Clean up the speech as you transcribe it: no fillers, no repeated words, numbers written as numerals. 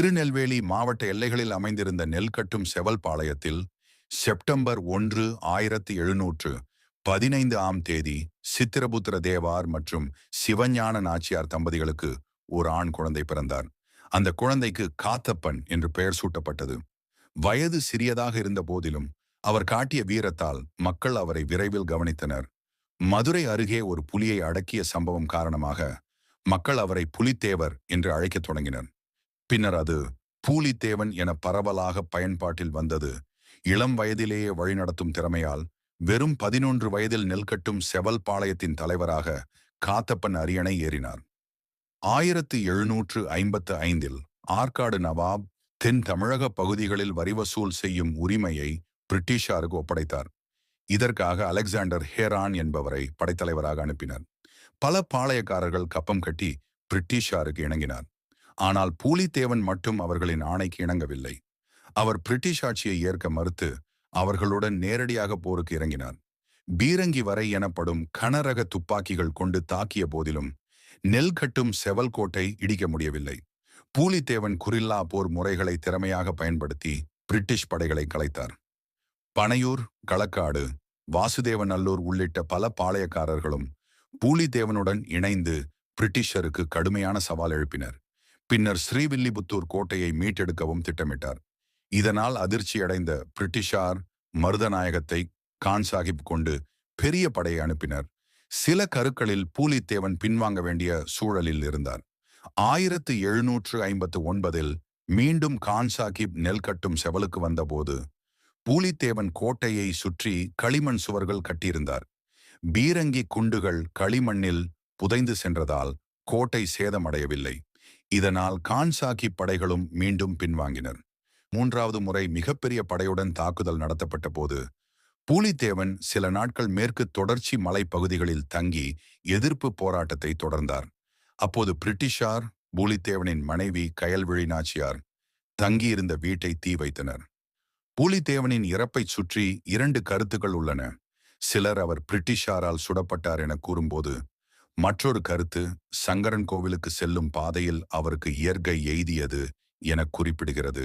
திருநெல்வேலி மாவட்ட எல்லைகளில் அமைந்திருந்த நெல்கட்டும் செவல் பாளையத்தில் செப்டம்பர் 1 1715 சித்திரபுத்திர தேவார் மற்றும் சிவஞான நாச்சியார் தம்பதிகளுக்கு ஒரு ஆண் குழந்தை பிறந்தார். அந்த குழந்தைக்கு காத்தப்பன் என்று பெயர் சூட்டப்பட்டது. வயது சிறியதாக இருந்த போதிலும் அவர் காட்டிய வீரத்தால் மக்கள் அவரை விரைவில் கவனித்தனர். மதுரை அருகே ஒரு புலியை அடக்கிய சம்பவம் காரணமாக மக்கள் அவரை புலித்தேவர் என்று அழைக்கத் தொடங்கினர். பின்னர் அது பூலித்தேவன் என பரவலாக பயன்பாட்டில் வந்தது. இளம் வயதிலேயே வழிநடத்தும் திறமையால் வெறும் 11 வயதில் நெல்கட்டும் செவல் பாளையத்தின் தலைவராக காத்தப்பன் அரியணை ஏறினார். 1755 ஆற்காடு நவாப் தென் தமிழக பகுதிகளில் வரிவசூல் செய்யும் உரிமையை பிரிட்டிஷாருக்கு ஒப்படைத்தார். இதற்காக அலெக்சாண்டர் ஹேரான் என்பவரை படைத்தலைவராக அனுப்பினார். பல பாளையக்காரர்கள் கப்பம் கட்டி பிரிட்டிஷாருக்கு இணங்கினார். ஆனால் பூலித்தேவன் மட்டும் அவர்களின் ஆணைக்கு இணங்கவில்லை. அவர் பிரிட்டிஷ் ஆட்சியை ஏற்க மறுத்து அவர்களுடன் நேரடியாக போருக்கு இறங்கினார். பீரங்கி வரை எனப்படும் கனரக துப்பாக்கிகள் கொண்டு தாக்கிய போதிலும் நெல்கட்டும் செவல் கோட்டை இடிக்க முடியவில்லை. பூலித்தேவன் குரில்லா போர் முறைகளை திறமையாக பயன்படுத்தி பிரிட்டிஷ் படைகளை கலைத்தார். பனையூர், களக்காடு, வாசுதேவநல்லூர் உள்ளிட்ட பல பாளையக்காரர்களும் பூலித்தேவனுடன் இணைந்து பிரிட்டிஷருக்கு கடுமையான சவால் எழுப்பினர். பின்னர் ஸ்ரீவில்லிபுத்தூர் கோட்டையை மீட்டெடுக்கவும் திட்டமிட்டார். இதனால் அதிர்ச்சியடைந்த பிரிட்டிஷார் மருதநாயகத்தை கான் சாஹிப் கொண்டு பெரிய படையை அனுப்பினர். சில கருக்களில் பூலித்தேவன் பின்வாங்க வேண்டிய சூழலில் இருந்தார். 1759 மீண்டும் கான் சாஹிப் நெல்கட்டும் செவலுக்கு வந்தபோது பூலித்தேவன் கோட்டையை சுற்றி களிமண் சுவர்கள் கட்டியிருந்தார். பீரங்கி குண்டுகள் களிமண்ணில் புதைந்து சென்றதால் கோட்டை சேதமடையவில்லை. இதனால் கான் சாஹிப் படைகளும் மீண்டும் பின்வாங்கினர். 3வது முறை மிகப்பெரிய படையுடன் தாக்குதல் நடத்தப்பட்ட போது பூலித்தேவன் சில நாட்கள் மேற்கு தொடர்ச்சி மலைப்பகுதிகளில் தங்கி எதிர்ப்பு போராட்டத்தை தொடர்ந்தார். அப்போது பிரிட்டிஷார் பூலித்தேவனின் மனைவி கயல்விழி நாச்சியார் தங்கியிருந்த வீட்டை தீ வைத்தனர். பூலித்தேவனின் இறப்பைச் சுற்றி 2 கருத்துக்கள் உள்ளன. சிலர் அவர் பிரிட்டிஷாரால் சுடப்பட்டார் என கூறும்போது, மற்றொரு கருத்து சங்கரன் கோவிலுக்கு செல்லும் பாதையில் அவருக்கு இயற்கை எய்தியது என குறிப்பிடுகிறது.